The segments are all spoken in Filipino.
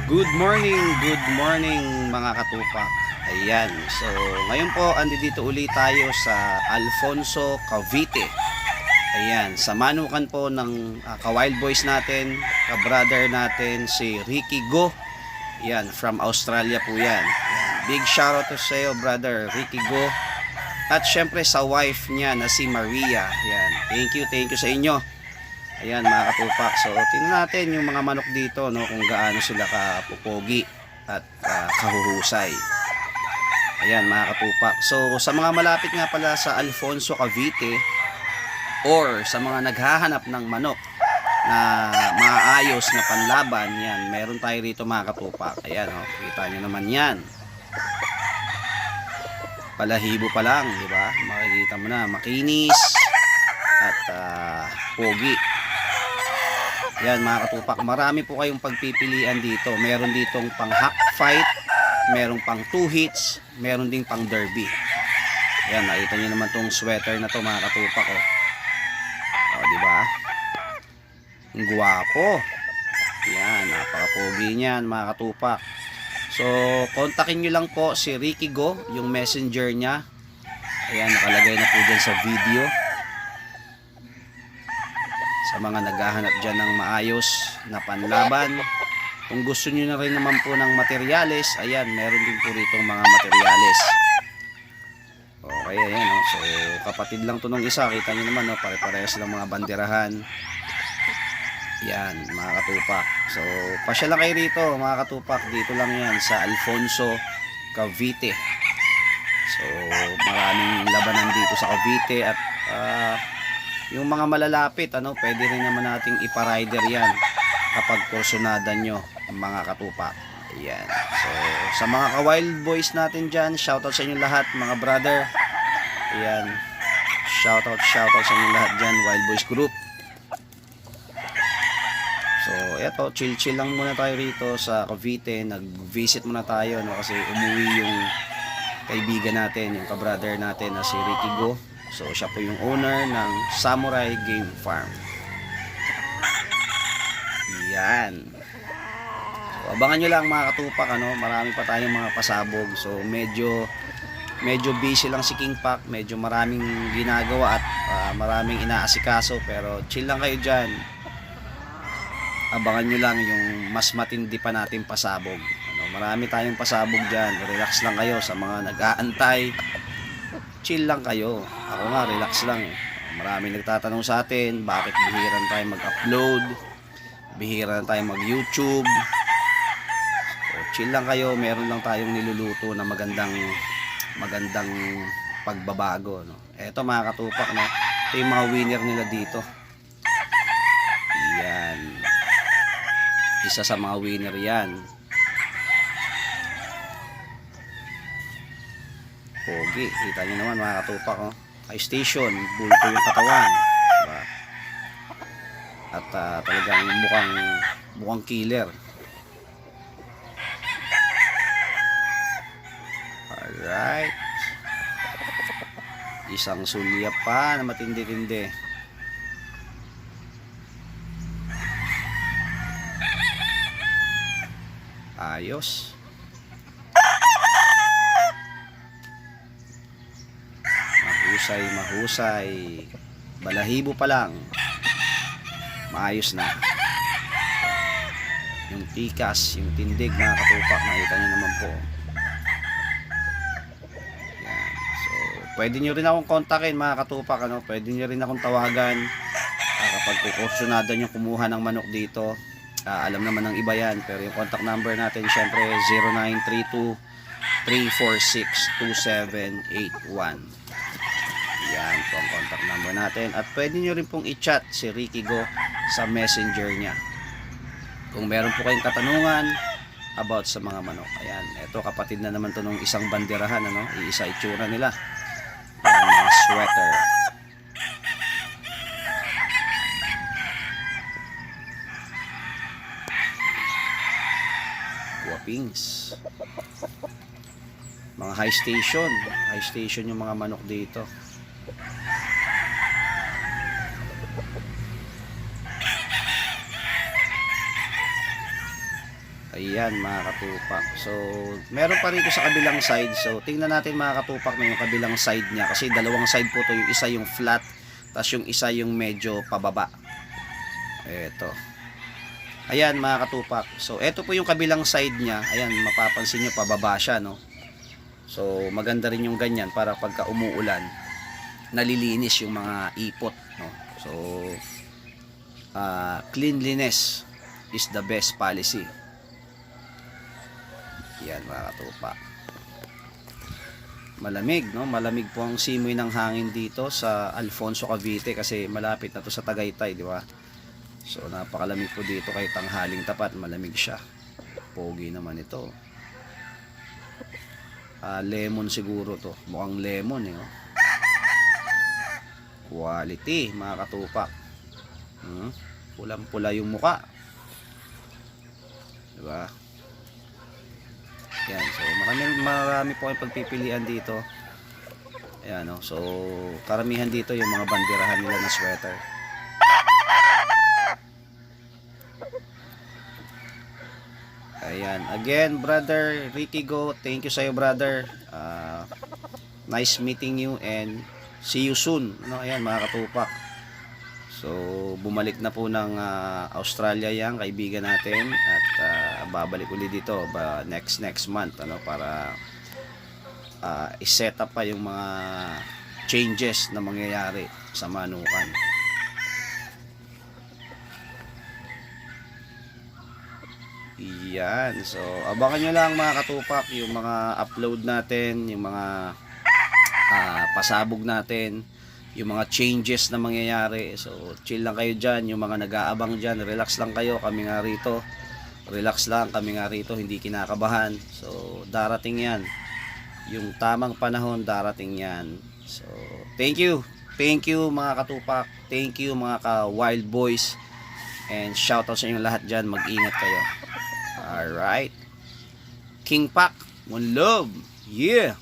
Good morning mga katupak. Ayan, so ngayon po andito ulit tayo sa Alfonso, Cavite. Ayan, sa manukan po ng ka-wild boys natin, ka-brother natin si Ricky Go. Ayan, from Australia po yan. Big shoutout to sa iyo, brother Ricky Go. At syempre sa wife niya na si Maria. Ayan, thank you sa inyo. Ayan mga katupak, so tingnan natin yung mga manok dito, no, kung gaano sila kapupogi at kahuhusay. Ayan mga katupak, so sa mga malapit nga pala sa Alfonso, Cavite, or sa mga naghahanap ng manok na maayos na panlaban, yan, meron tayo rito mga katupak. Ayan, oh, kita nyo naman yan, palahibo pa lang, di ba? Makikita mo na, makinis at pogi. Yan mga katupak, marami po kayong pagpipilian dito. Meron ditong pang hack fight, meron pang 2 hits, meron ding pang derby. Yan, nakita niyo naman tong sweater na to mga katupak, oh. Oh, di ba? Ang gwapo. Yan, napaka-pogi niyan mga katupak. So, kontakin niyo lang po si Ricky Go, yung messenger niya. Ayan, nakalagay na po dyan sa video. Sa mga naghahanap dyan ng maayos na panlaban, kung gusto nyo na rin naman po ng materyales, ayan, meron din po rito mga materyales. Okay, ayan, oh. So kapatid lang to nung isa, kita nyo naman, oh, pare-parehas lang mga banderahan. Yan mga katupak, so pasya lang kayo rito mga katupak, dito lang yan sa Alfonso, Cavite. So maraming labanan dito sa Cavite at yung mga malalapit, ano, pwede rin naman nating iparider yan kapag kursunada nyo mga katupak. Ayan. So, sa mga ka-wild boys natin dyan, shoutout sa inyo lahat mga brother. Ayan. Shoutout sa inyo lahat dyan, Wild Boys Group. So, eto, chill lang muna tayo rito sa Cavite. Nag-visit muna tayo, no, kasi umuwi yung kaibigan natin, yung ka-brother natin na si Ricky Go. So siya po yung owner ng Samurai Game Farm. Yan. So, abangan nyo lang mga katupak, ano, marami pa tayong mga pasabog. So medyo busy lang si King Pac, medyo maraming ginagawa at maraming inaasikaso, pero chill lang kayo dyan. Abangan nyo lang yung mas matindi pa natin pasabog. Ano, marami tayong pasabog dyan. Relax lang kayo sa mga nag-aantay. Chill lang kayo. Ako nga, relax lang. Maraming nagtatanong sa atin, bakit bihiran tayo mag-upload, bihiran tayo mag-YouTube. So, chill lang kayo. Meron lang tayong niluluto na magandang pagbabago, no? Eto mga katupak, no? Ito yung mga winner nila dito. Yan. Isa sa mga winner yan. Pogi, kita nyo naman mga katupak, oh. High station, bulto yung katawan, diba? At talagang mukhang killer. Alright, isang sulya pa na matindi-tindi. Ayos. Mahusay, balahibo pa lang, maayos na yung tikas, yung tindig mga katupak, nakita nyo naman po. Yan. So pwede nyo rin akong kontakin mga katupak, ano? Pwede nyo rin akong tawagan kapag kukursunada nyo kumuha ng manok dito. Alam naman ng iba yan, pero yung contact number natin syempre 0932 346 2781. Yan po ang contact number natin. At pwede nyo rin pong i-chat si Ricky Go sa messenger niya kung meron po kayong katanungan about sa mga manok. Ayan, ito kapatid na naman to nung isang banderahan, ano, iisa itsura nila. Ayan, mga sweater. Guwapings. Mga high station yung mga manok dito. Ayan mga katupak. So, meron pa rito sa kabilang side. So, tingnan natin mga katupak na yung kabilang side niya. Kasi dalawang side po to. Yung isa yung flat, tapos yung isa yung medyo pababa. Eto. Ayan mga katupak. So, eto po yung kabilang side niya. Ayan, mapapansin nyo pababa siya, no? So, maganda rin yung ganyan para pagka umuulan, nalilinis yung mga ipot, no? So, cleanliness is the best policy. Yan mga katupak. Malamig, no? Malamig po ang simoy ng hangin dito sa Alfonso, Cavite kasi malapit na to sa Tagaytay, di ba? So napakalamig po dito kahit tanghaling tapat, malamig siya. Pogi naman ito. Lemon siguro to. Mukhang lemon eh, oh. Quality mga katupak. Pulang-pula yung muka. Di ba? Yan, so marami po kayong pagpipilian dito. Ayan, no? So karamihan dito yung mga banderahan nila na sweater. Ayan, again brother Ricky Go, thank you sa'yo brother. Nice meeting you and see you soon, no? Ayan mga katupak. So bumalik na po ng Australia yang kaibigan natin at babalik ulit dito next month, ano, para i-set up pa yung mga changes na mangyayari sa Manukan. Yan, so abangan nyo lang mga katupak yung mga upload natin, yung mga pasabog natin, yung mga changes na mangyayari. So chill lang kayo dyan, yung mga nag-aabang dyan, relax lang kayo, kami nga rito, relax lang, kami nga rito, hindi kinakabahan. So darating yan, yung tamang panahon, darating yan. So thank you mga katupak, thank you mga ka-wild boys, and shout out sa inyo lahat dyan, mag-ingat kayo. Alright, King Pac, one love, yeah.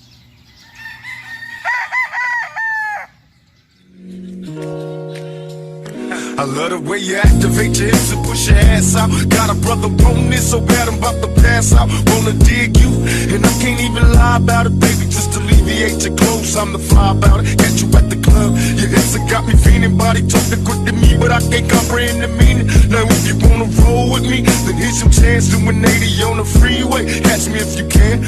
I love the way you activate your hips and push your ass out. Got a brother on this so bad I'm about to pass out. Wanna dig you, and I can't even lie about it, baby. Just alleviate your clothes, I'm the fly about it. Catch you at the club, your hips have got me feeling. Body talking quick to me, but I can't comprehend the meaning. Now if you wanna roll with me, then here's some chance doing 80 on the freeway. Catch me if you can.